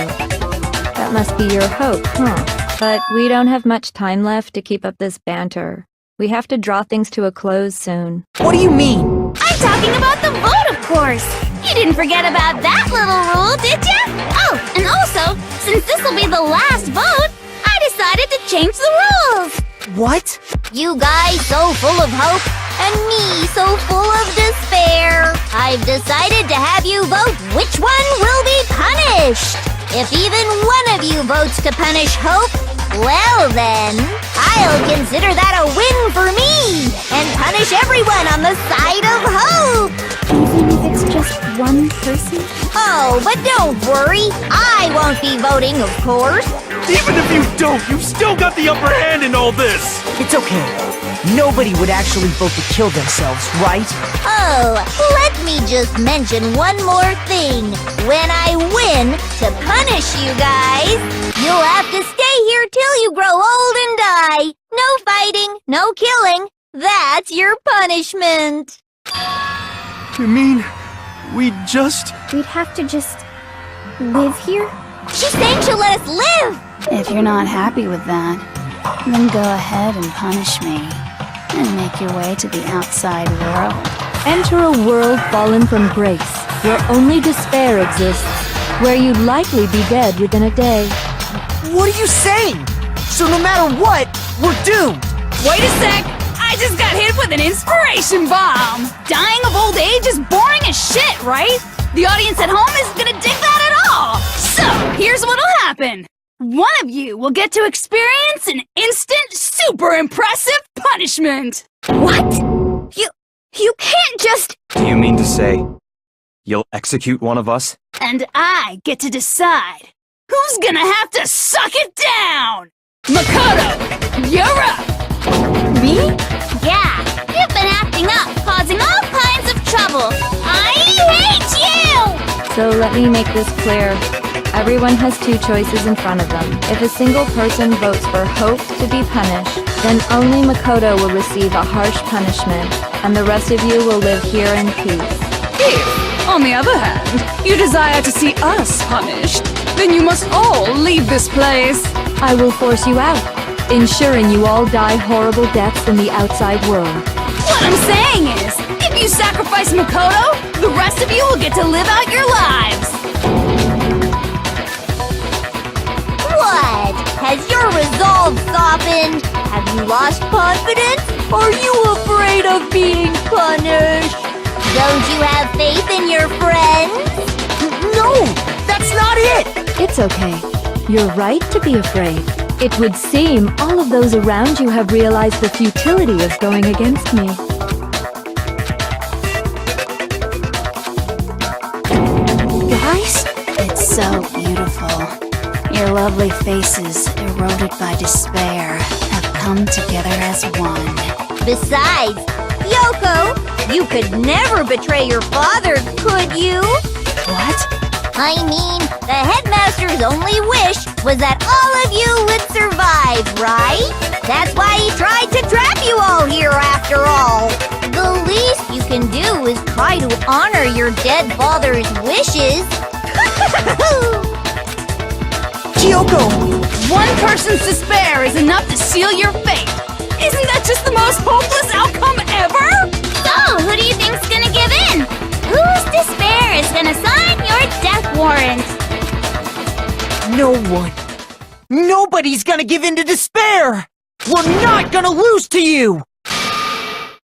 That must be your hope, huh? But we don't have much time left to keep up this banter. We have to draw things to a close soon. What do you mean? I'm talking about the vote, of course. You didn't forget about that little rule, did ya? Oh, and also, since this will be the last vote, I decided to change the rules. What? You guys so full of hope, and me so full of despair. I've decided to have you vote which one will be punished. If even one of you votes to punish hope, well then, I'll consider that a win for me, and punish everyone on the side of hope. Even if it's just one person? Oh, but don't worry, I won't be voting, of course. Even if you don't, you've still got the upper hand in all this! It's okay. Nobody would actually vote to kill themselves, right? Oh, let me just mention one more thing. When I win, to punish you guys, You'll have to stay here till you grow old and die. No fighting, no killing. That's your punishment. You mean we'd have to just live here? She's saying she'll let us live. If you're not happy with that, then go ahead and punish me. And make your way to the outside world. Enter a world fallen from grace, where only despair exists, where you'd likely be dead within a day. What are you saying? So no matter what, we're doomed! Wait a sec! I just got hit with an inspiration bomb! Dying of old age is boring as shit, right? The audience at home isn't gonna dig that at all! So, here's what'll happen. One of you will get to experience an instant, super impressive punishment! What? You can't just... Do you mean to say you'll execute one of us? And I get to decide who's gonna have to suck it down! Makoto, you're up! Me? Yeah, you've been acting up, causing all kinds of trouble. I hate you! So let me make this clear. Everyone has two choices in front of them. If a single person votes for Hope to be punished, then only Makoto will receive a harsh punishment, and the rest of you will live here in peace. If, on the other hand, you desire to see us punished, then you must all leave this place. I will force you out, ensuring you all die horrible deaths in the outside world. What I'm saying is, if you sacrifice Makoto, the rest of you will get to live out your lives. What? Has your resolve softened? Have you lost confidence? Are you afraid of being punished? Don't you have faith in your friends? No! That's not it! It's okay. You're right to be afraid. It would seem all of those around you have realized the futility of going against me. Guys, it's so beautiful. Your lovely faces, eroded by despair, have come together as one. Besides, Yoko, you could never betray your father, could you? What? I mean, the headmaster's only wish was that all of you would survive, right? That's why he tried to trap you all here after all. The least you can do is try to honor your dead father's wishes. Kyoko! One person's despair is enough to seal your fate. Isn't that just the most hopeless outcome ever? So, who do you think's gonna give in? Whose despair is gonna sign your death warrant? No one. Nobody's gonna give in to despair! We're not gonna lose to you!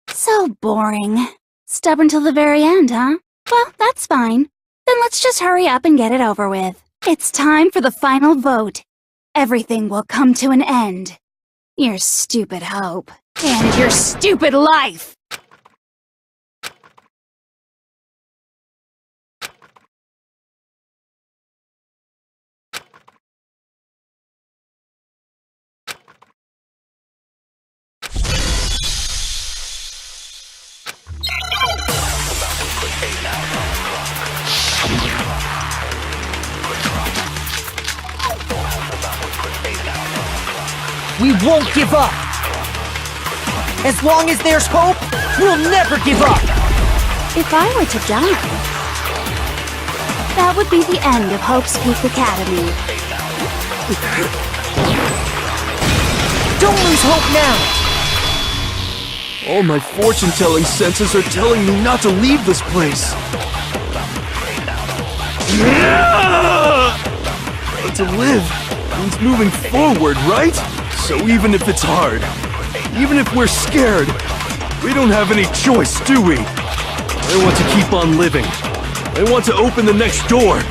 So boring. Stubborn till the very end, huh? Well, that's fine. Then let's just hurry up and get it over with. It's time for the final vote. Everything will come to an end. Your stupid hope. And your stupid life! We won't give up! As long as there's hope, we'll never give up! If I were to die, that would be the end of Hope's Peak Academy. Don't lose hope now! All my fortune-telling senses are telling me not to leave this place. But to live means moving forward, right? So even if it's hard, even if we're scared, we don't have any choice, do we? I want to keep on living. I want to open the next door.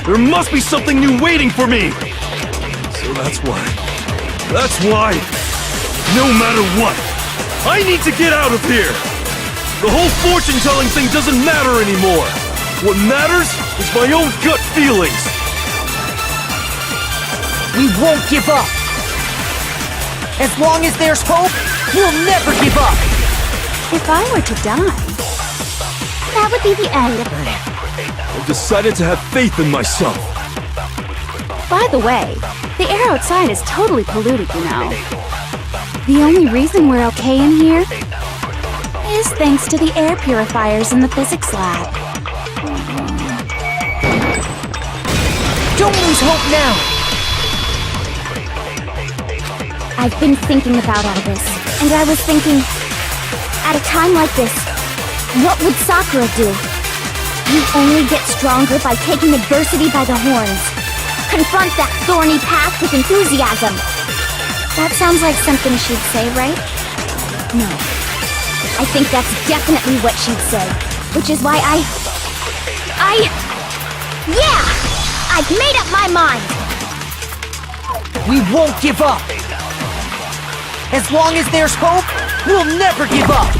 There must be something new waiting for me. So that's why, no matter what, I need to get out of here. The whole fortune-telling thing doesn't matter anymore. What matters is my own gut feelings. We won't give up! As long as there's hope, we'll never give up! If I were to die, that would be the end of I've decided to have faith in myself. By the way, the air outside is totally polluted, you know. The only reason we're okay in here is thanks to the air purifiers in the physics lab. Don't lose hope now! I've been thinking about all this, and I was thinking, at a time like this, what would Sakura do? You only get stronger by taking adversity by the horns. Confront that thorny path with enthusiasm. That sounds like something she'd say, right? No. I think that's definitely what she'd say, which is why yeah! I've made up my mind! We won't give up! As long as there's hope, we'll never give up!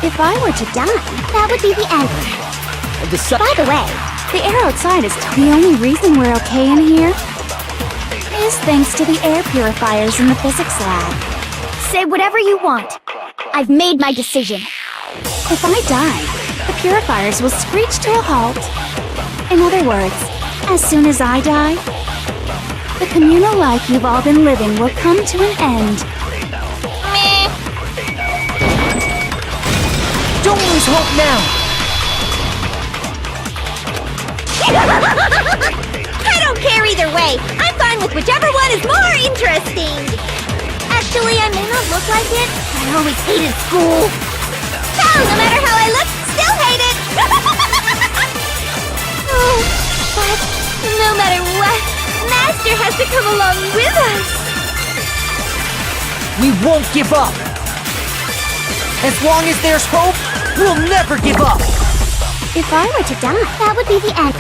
If I were to die, that would be the end. By the way, The air outside is the only reason we're okay in here is thanks to the air purifiers in the physics lab. say whatever you want. I've made my decision. If I die, the purifiers will screech to a halt. In other words, as soon as I die, the communal life you've all been living will come to an end. Meh. Don't lose hope now! I don't care either way. I'm fine with whichever one is more interesting. Actually, I may not look like it, but I always hated school. Hell, no matter how I look, still hate it. Oh, but no matter what, Master has to come along with us. We won't give up! As long as there's hope, we'll never give up! If I were to die, that would be the end.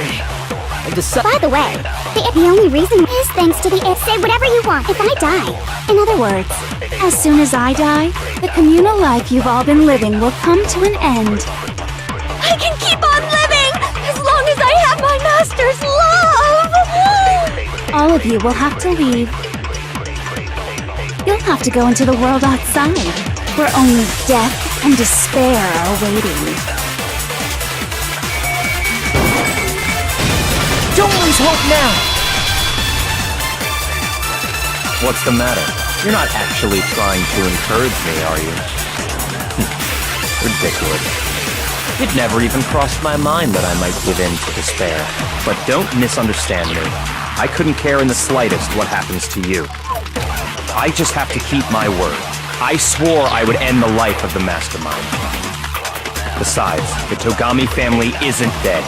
By the way, the only reason is thanks to the air. Say whatever you want if I die. In other words, as soon as I die, the communal life you've all been living will come to an end. I can keep on living as long as I have my master's love! All of you will have to leave. You'll have to go into the world outside, where only death and despair are waiting. Don't lose hope now! What's the matter? You're not actually trying to encourage me, are you? Ridiculous. It never even crossed my mind that I might give in to despair. But don't misunderstand me. I couldn't care in the slightest what happens to you. I just have to keep my word. I swore I would end the life of the mastermind. Besides, the Togami family isn't dead,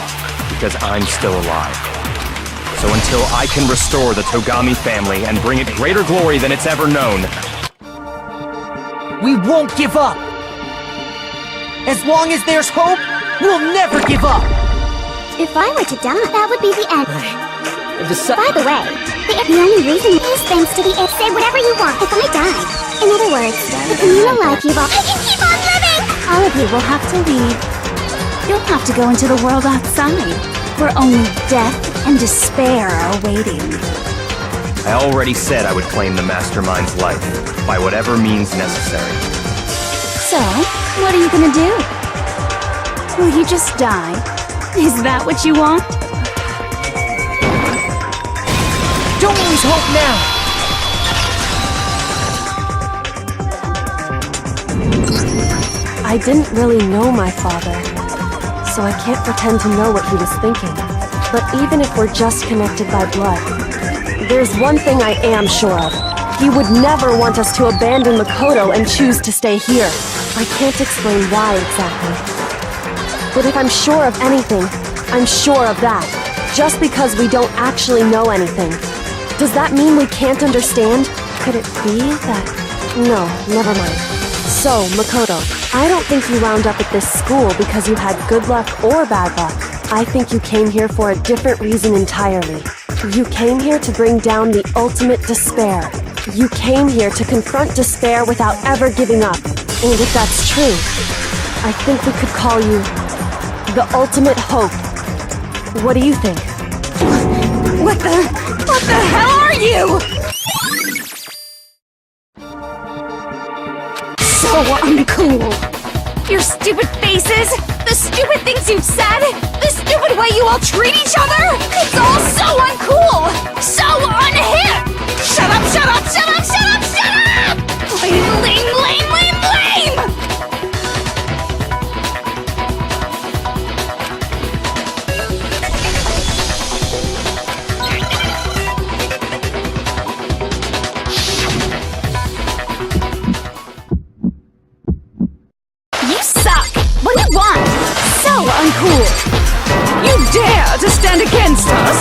because I'm still alive. So until I can restore the Togami family and bring it greater glory than it's ever known, we won't give up! As long as there's hope, we'll never give up! If I were to die, that would be the end. By the way, The only reason is thanks to the air. Say whatever you want if I die. In other words, the communal life you've all. I can keep on living! All of you will have to leave. You'll have to go into the world outside, where only death and despair are waiting. I already said I would claim the mastermind's life, by whatever means necessary. So, what are you gonna do? Will you just die? Is that what you want? Don't lose hope now! I didn't really know my father, so I can't pretend to know what he was thinking. But even if we're just connected by blood, there's one thing I am sure of. He would never want us to abandon Makoto and choose to stay here. I can't explain why exactly. But if I'm sure of anything, I'm sure of that. Just because we don't actually know anything. Does that mean we can't understand? Could it be that... No, never mind. So, Makoto, I don't think you wound up at this school because you had good luck or bad luck. I think you came here for a different reason entirely. You came here to bring down the ultimate despair. You came here to confront despair without ever giving up. And if that's true, I think we could call you the ultimate hope. What do you think? What the hell are you? So uncool. Your stupid faces, The stupid things you've said! The stupid way you all treat each other! It's all so uncool! So unhip! Shut up, shut up, shut up, shut up, shut up! Lame, lame, lame, lame, lame! You suck! What do you want? So uncool! You dare to stand against us?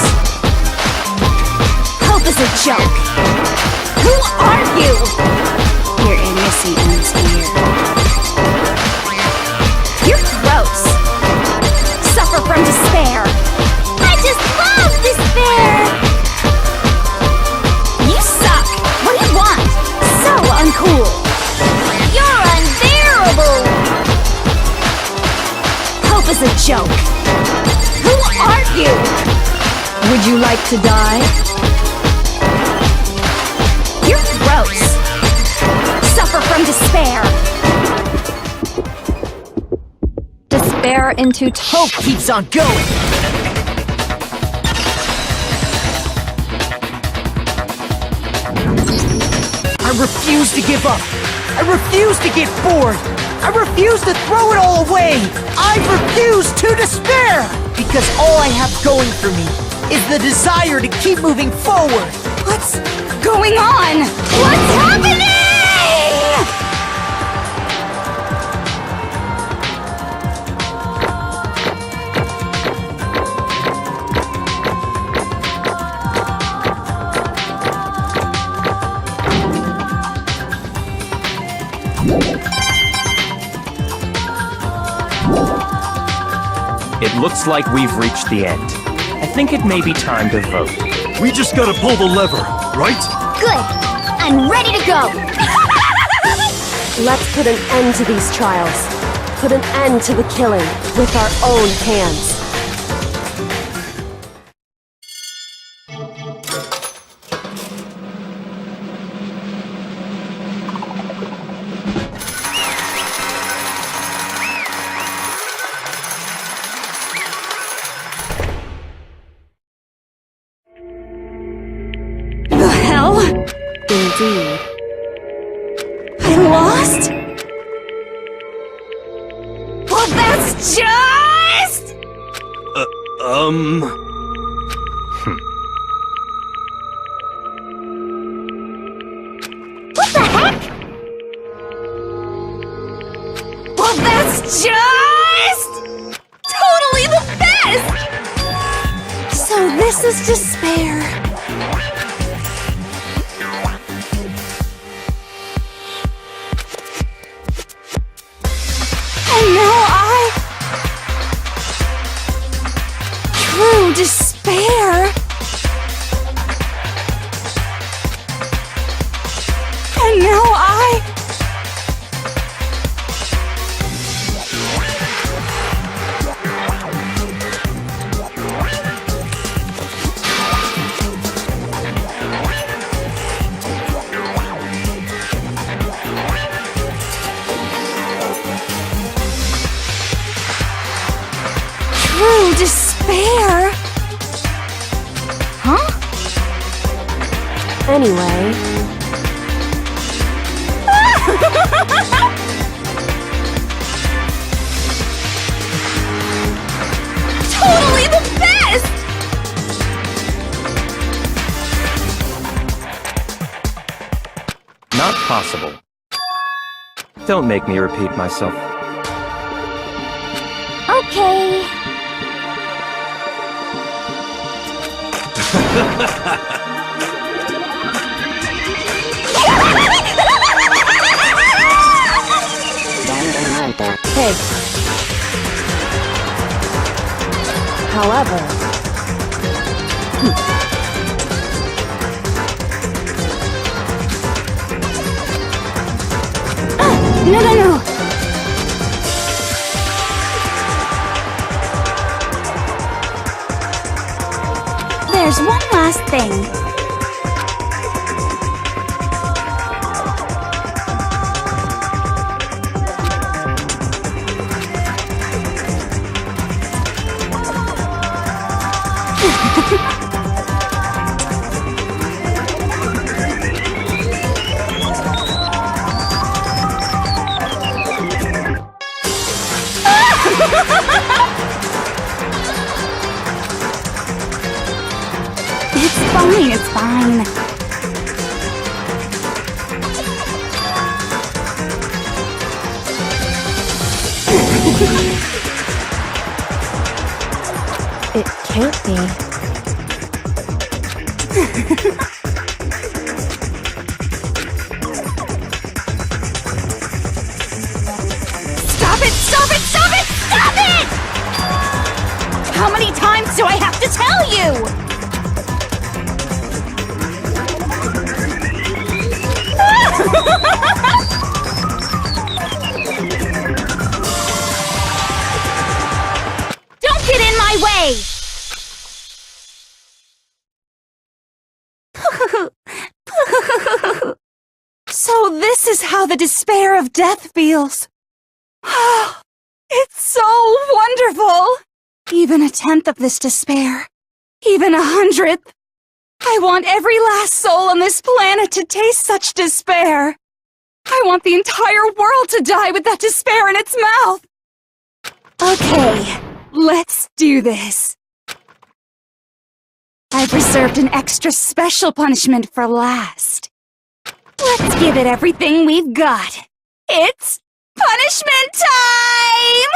Hope is a joke! Who are you? Your idiocy ends here. You're gross! Suffer from despair! I just love despair! You suck! What do you want? So uncool! You're unbearable! Hope is a joke! Who are you? Would you like to die? You're gross! Suffer from despair! Despair into Hope keeps on going! I refuse to give up! I refuse to get bored! I refuse to throw it all away! I refuse to despair! Because all I have going for me is the desire to keep moving forward! What's going on? What's happening? It looks like we've reached the end. I think it may be time to vote. We just gotta pull the lever, right? Good. I'm ready to go. Let's put an end to these trials. Put an end to the killing with our own hands. The hell? Indeed. I lost? Well, that's just... What the heck? Well, that's just... totally the best! So this is despair. And now true despair. And now true despair. Huh? Anyway, Totally the best! Not possible. Don't make me repeat myself. Okay. hey. However, No. There's one last thing. It's fine, it's fine. It can't be. Stop it! Stop it! Stop it! Stop it! How many times do I have to tell you? Don't get in my way! So this is how the despair of death feels. It's so wonderful! Even a tenth of this despair, even 100th. I want every last soul on this planet to taste such despair. I want the entire world to die with that despair in its mouth. Okay, let's do this. I've reserved an extra special punishment for last. Let's give it everything we've got. It's punishment time!